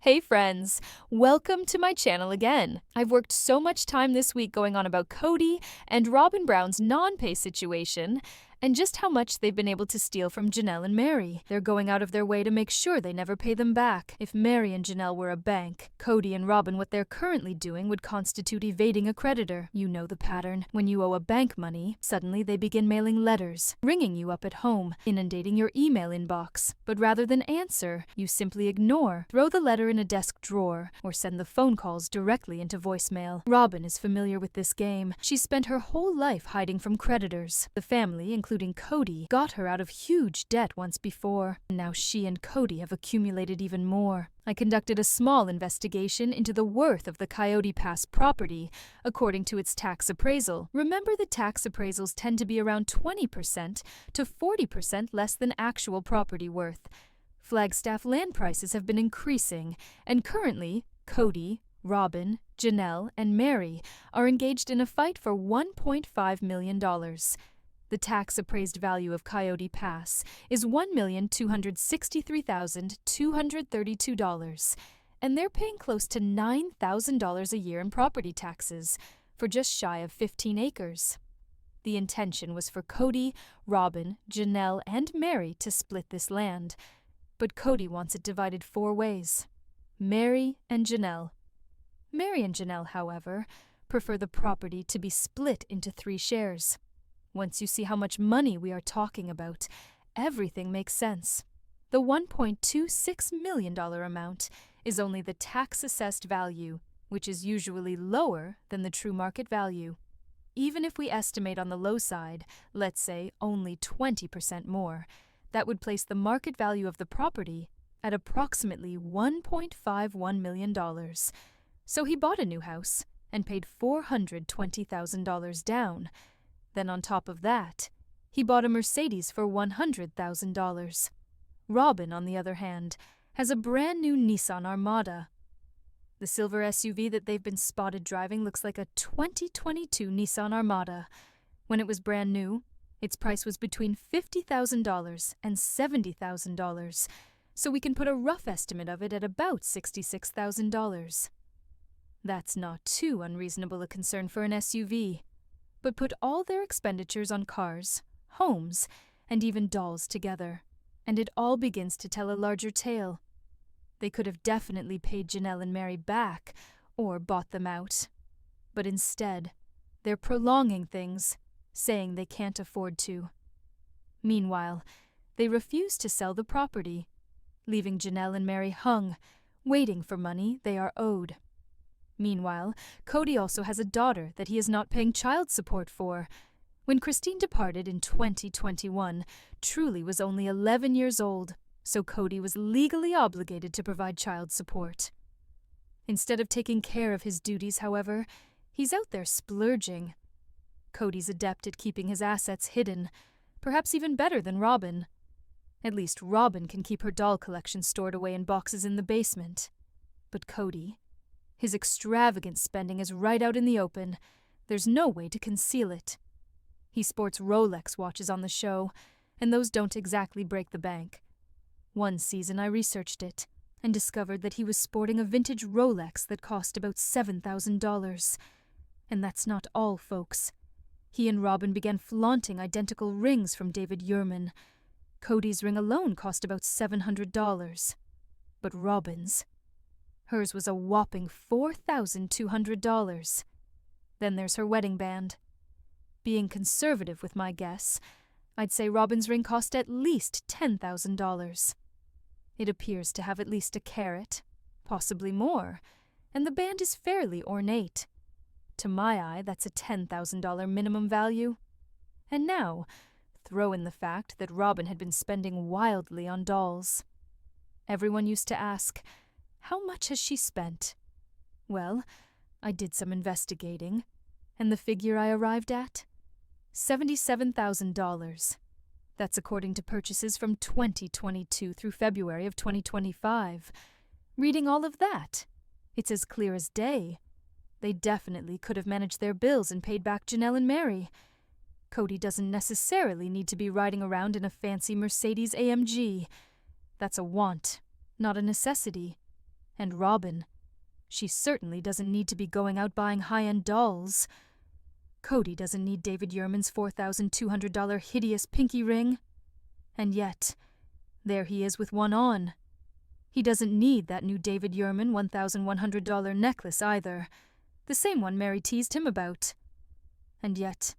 Hey friends, welcome to my channel again. I've worked so much time this week going on about Kody and Robyn Brown's non-pay situation and just how much they've been able to steal from Janelle and Meri. They're going out of their way to make sure they never pay them back. If Meri and Janelle were a bank, Kody and Robyn, what they're currently doing would constitute evading a creditor. You know the pattern. When you owe a bank money, suddenly they begin mailing letters, ringing you up at home, inundating your email inbox. But rather than answer, you simply ignore, throw the letter in a desk drawer, or send the phone calls directly into voicemail. Robyn is familiar with this game. She's spent her whole life hiding from creditors. The family, including Kody, got her out of huge debt once before, and now she and Kody have accumulated even more. I conducted a small investigation into the worth of the Kody Pass property, according to its tax appraisal. Remember, the tax appraisals tend to be around 20% to 40% less than actual property worth. Flagstaff land prices have been increasing, and currently, Kody, Robyn, Janelle, and Meri are engaged in a fight for $1.5 million. The tax-appraised value of Kody Pass is $1,263,232, and they're paying close to $9,000 a year in property taxes for just shy of 15 acres. The intention was for Kody, Robyn, Janelle, and Meri to split this land, but Kody wants it divided 4 ways. Meri and Janelle. Meri and Janelle, however, prefer the property to be split into 3 shares. Once you see how much money we are talking about, everything makes sense. The $1.26 million amount is only the tax-assessed value, which is usually lower than the true market value. Even if we estimate on the low side, let's say only 20% more, that would place the market value of the property at approximately $1.51 million. So he bought a new house and paid $420,000 down. Then on top of that, he bought a Mercedes for $100,000. Robyn, on the other hand, has a brand new Nissan Armada. The silver SUV that they've been spotted driving looks like a 2022 Nissan Armada. When it was brand new, its price was between $50,000 and $70,000, so we can put a rough estimate of it at about $66,000. That's not too unreasonable a concern for an SUV. But put all their expenditures on cars, homes, and even dolls together, and it all begins to tell a larger tale. They could have definitely paid Janelle and Meri back, or bought them out. But instead, they're prolonging things, saying they can't afford to. Meanwhile, they refuse to sell the property, leaving Janelle and Meri hung, waiting for money they are owed. Meanwhile, Kody also has a daughter that he is not paying child support for. When Christine departed in 2021, Truly was only 11 years old, so Kody was legally obligated to provide child support. Instead of taking care of his duties, however, he's out there splurging. Kody's adept at keeping his assets hidden, perhaps even better than Robyn. At least Robyn can keep her doll collection stored away in boxes in the basement. But Kody, his extravagant spending is right out in the open. There's no way to conceal it. He sports Rolex watches on the show, and those don't exactly break the bank. One season I researched it, and discovered that he was sporting a vintage Rolex that cost about $7,000. And that's not all, folks. He and Robyn began flaunting identical rings from David Yurman. Kody's ring alone cost about $700. But Robyn's, hers was a whopping $4,200. Then there's her wedding band. Being conservative with my guess, I'd say Robyn's ring cost at least $10,000. It appears to have at least a carat, possibly more, and the band is fairly ornate. To my eye, that's a $10,000 minimum value. And now, throw in the fact that Robyn had been spending wildly on dolls. Everyone used to ask, how much has she spent? Well, I did some investigating, and the figure I arrived at? $77,000. That's according to purchases from 2022 through February of 2025. Reading all of that, it's as clear as day. They definitely could have managed their bills and paid back Janelle and Meri. Kody doesn't necessarily need to be riding around in a fancy Mercedes AMG. That's a want, not a necessity. And Robyn, she certainly doesn't need to be going out buying high-end dolls. Kody doesn't need David Yurman's $4,200 hideous pinky ring. And yet, there he is with one on. He doesn't need that new David Yurman $1,100 necklace either, the same one Meri teased him about. And yet,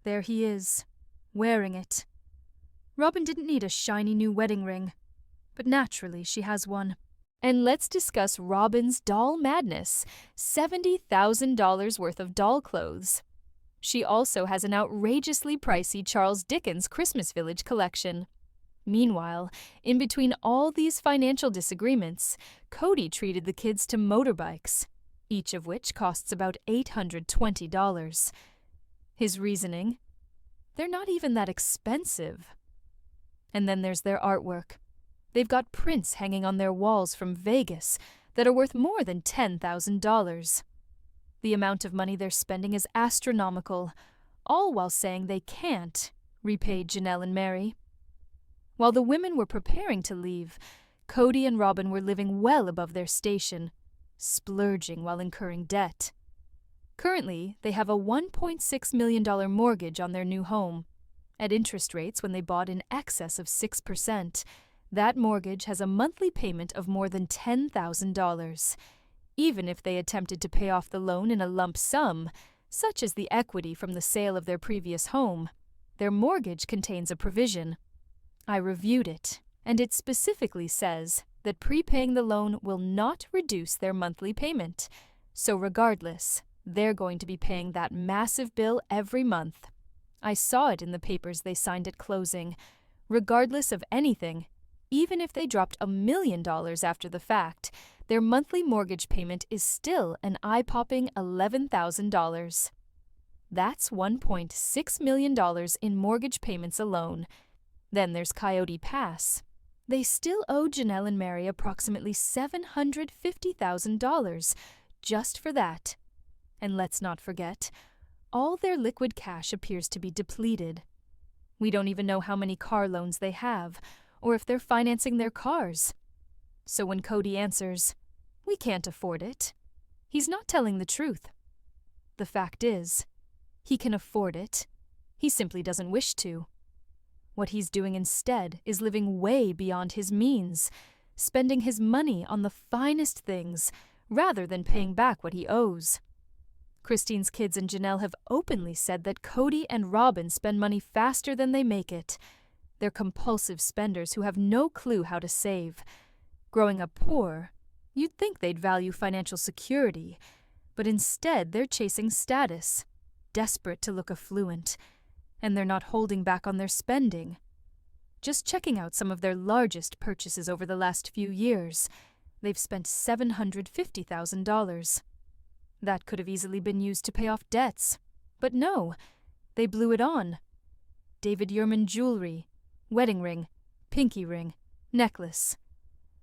there he is, wearing it. Robyn didn't need a shiny new wedding ring, but naturally she has one. And let's discuss Robyn's doll madness, $70,000 worth of doll clothes. She also has an outrageously pricey Charles Dickens Christmas Village collection. Meanwhile, in between all these financial disagreements, Kody treated the kids to motorbikes, each of which costs about $820. His reasoning? They're not even that expensive. And then there's their artwork. They've got prints hanging on their walls from Vegas that are worth more than $10,000. The amount of money they're spending is astronomical, all while saying they can't repay Janelle and Meri. While the women were preparing to leave, Kody and Robyn were living well above their station, splurging while incurring debt. Currently, they have a $1.6 million mortgage on their new home. At interest rates when they bought in excess of 6%, that mortgage has a monthly payment of more than $10,000. Even if they attempted to pay off the loan in a lump sum, such as the equity from the sale of their previous home, their mortgage contains a provision. I reviewed it, and it specifically says that prepaying the loan will not reduce their monthly payment. So regardless, they're going to be paying that massive bill every month. I saw it in the papers they signed at closing. Regardless of anything, even if they dropped $1 million after the fact, their monthly mortgage payment is still an eye-popping $11,000. That's $1.6 million in mortgage payments alone. Then there's Coyote Pass. They still owe Janelle and Meri approximately $750,000 just for that. And let's not forget, all their liquid cash appears to be depleted. We don't even know how many car loans they have, or if they're financing their cars. So when Kody answers, "We can't afford it," he's not telling the truth. The fact is, he can afford it. He simply doesn't wish to. What he's doing instead is living way beyond his means, spending his money on the finest things rather than paying back what he owes. Christine's kids and Janelle have openly said that Kody and Robyn spend money faster than they make it. They're compulsive spenders who have no clue how to save. Growing up poor, you'd think they'd value financial security, but instead they're chasing status, desperate to look affluent, and they're not holding back on their spending. Just checking out some of their largest purchases over the last few years, they've spent $750,000. That could have easily been used to pay off debts, but no, they blew it on. David Yurman jewelry, wedding ring, pinky ring, necklace,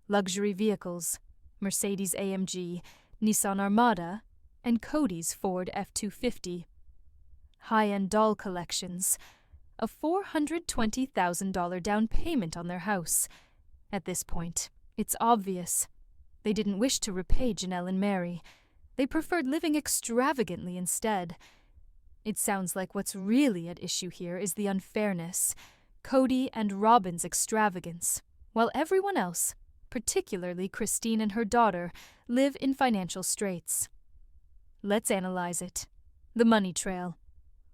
luxury vehicles, Mercedes-AMG, Nissan Armada, and Kody's Ford F-250. High-end doll collections, a $420,000 down payment on their house. At this point, it's obvious. They didn't wish to repay Janelle and Meri. They preferred living extravagantly instead. It sounds like what's really at issue here is the unfairness, Kody and Robyn's extravagance, while everyone else, particularly Christine and her daughter, live in financial straits. Let's analyze it. The money trail.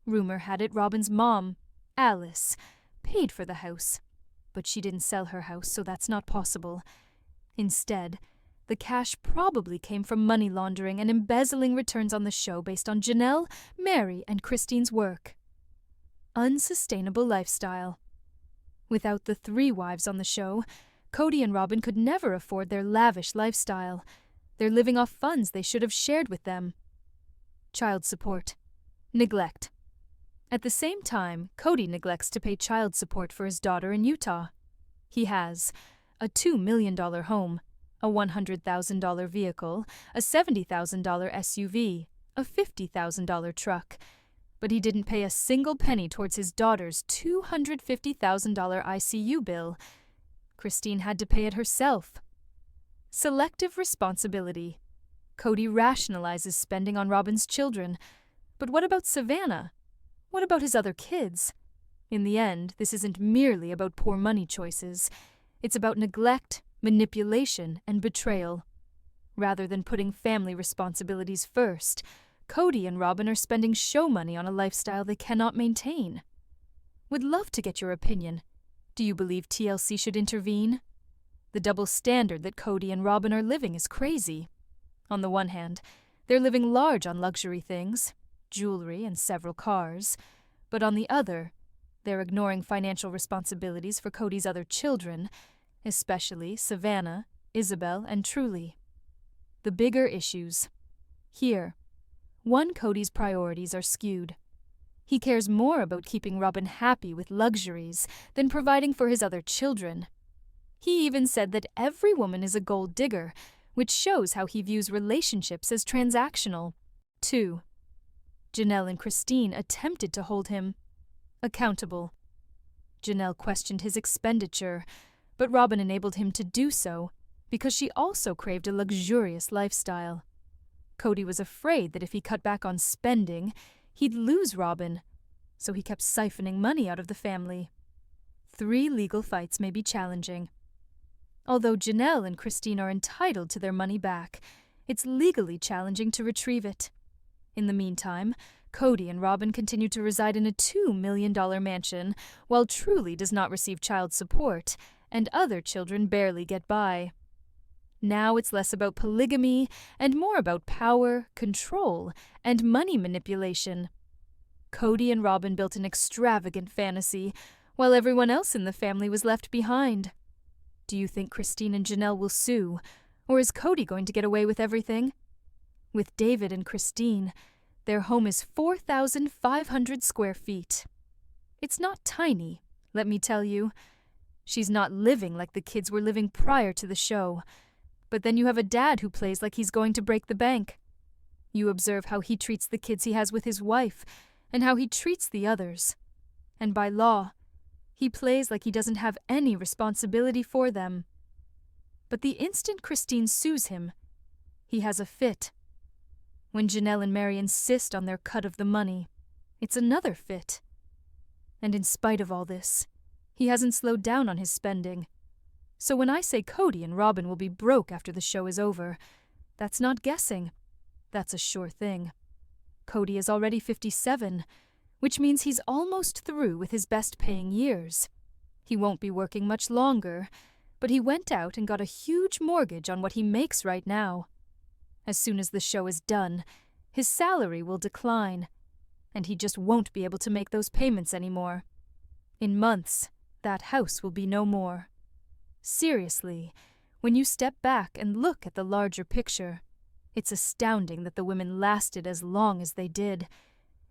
Rumor had it Robyn's mom, Alice, paid for the house, but she didn't sell her house, so that's not possible. Instead, the cash probably came from money laundering and embezzling returns on the show based on Janelle, Meri, and Christine's work. Unsustainable lifestyle. Without the 3 wives on the show, Kody and Robyn could never afford their lavish lifestyle. They're living off funds they should have shared with them. Child support. Neglect. At the same time, Kody neglects to pay child support for his daughter in Utah. He has a $2 million home, a $100,000 vehicle, a $70,000 SUV, a $50,000 truck, but he didn't pay a single penny towards his daughter's $250,000 ICU bill. Christine had to pay it herself. Selective responsibility. Kody rationalizes spending on Robyn's children. But what about Savannah? What about his other kids? In the end, this isn't merely about poor money choices. It's about neglect, manipulation, and betrayal. Rather than putting family responsibilities first, Kody and Robyn are spending show money on a lifestyle they cannot maintain. Would love to get your opinion. Do you believe TLC should intervene? The double standard that Kody and Robyn are living is crazy. On the one hand, they're living large on luxury things, jewelry and several cars, but on the other, they're ignoring financial responsibilities for Kody's other children, especially Savannah, Isabel, and Truly. The bigger issues. Here, one, Kody's priorities are skewed. He cares more about keeping Robyn happy with luxuries than providing for his other children. He even said that every woman is a gold digger, which shows how he views relationships as transactional. 2. Janelle and Christine attempted to hold him accountable. Janelle questioned his expenditure, but Robyn enabled him to do so because she also craved a luxurious lifestyle. Kody was afraid that if he cut back on spending, he'd lose Robyn, so he kept siphoning money out of the family. 3 legal fights may be challenging. Although Janelle and Christine are entitled to their money back, it's legally challenging to retrieve it. In the meantime, Kody and Robyn continue to reside in a $2 million mansion, while Truly does not receive child support, and other children barely get by. Now it's less about polygamy and more about power, control, and money manipulation. Kody and Robyn built an extravagant fantasy, while everyone else in the family was left behind. Do you think Christine and Janelle will sue, or is Kody going to get away with everything? With David and Christine, their home is 4,500 square feet. It's not tiny, let me tell you. She's not living like the kids were living prior to the show. But then you have a dad who plays like he's going to break the bank. You observe how he treats the kids he has with his wife, and how he treats the others. And by law, he plays like he doesn't have any responsibility for them. But the instant Christine sues him, he has a fit. When Janelle and Meri insist on their cut of the money, it's another fit. And in spite of all this, he hasn't slowed down on his spending. So when I say Kody and Robyn will be broke after the show is over, that's not guessing. That's a sure thing. Kody is already 57, which means he's almost through with his best-paying years. He won't be working much longer, but he went out and got a huge mortgage on what he makes right now. As soon as the show is done, his salary will decline, and he just won't be able to make those payments anymore. In months, that house will be no more. Seriously, when you step back and look at the larger picture, it's astounding that the women lasted as long as they did.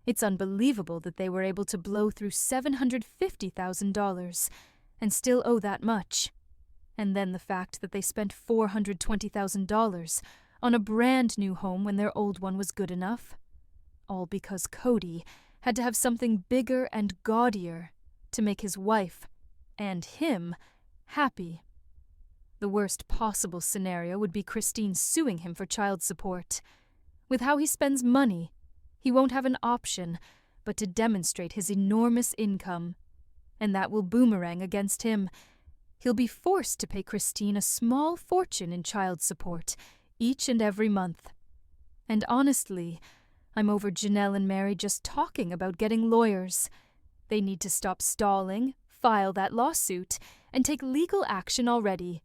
It's unbelievable that they were able to blow through $750,000 and still owe that much. And then the fact that they spent $420,000 on a brand new home when their old one was good enough. All because Kody had to have something bigger and gaudier to make his wife and him happy. The worst possible scenario would be Christine suing him for child support. With how he spends money, he won't have an option but to demonstrate his enormous income. And that will boomerang against him. He'll be forced to pay Christine a small fortune in child support each and every month. And honestly, I'm over Janelle and Meri just talking about getting lawyers. They need to stop stalling, file that lawsuit, and take legal action already.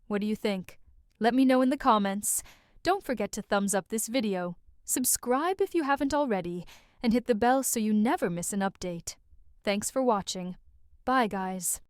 What do you think? Let me know in the comments. Don't forget to thumbs up this video, subscribe if you haven't already, and hit the bell so you never miss an update. Thanks for watching. Bye, guys.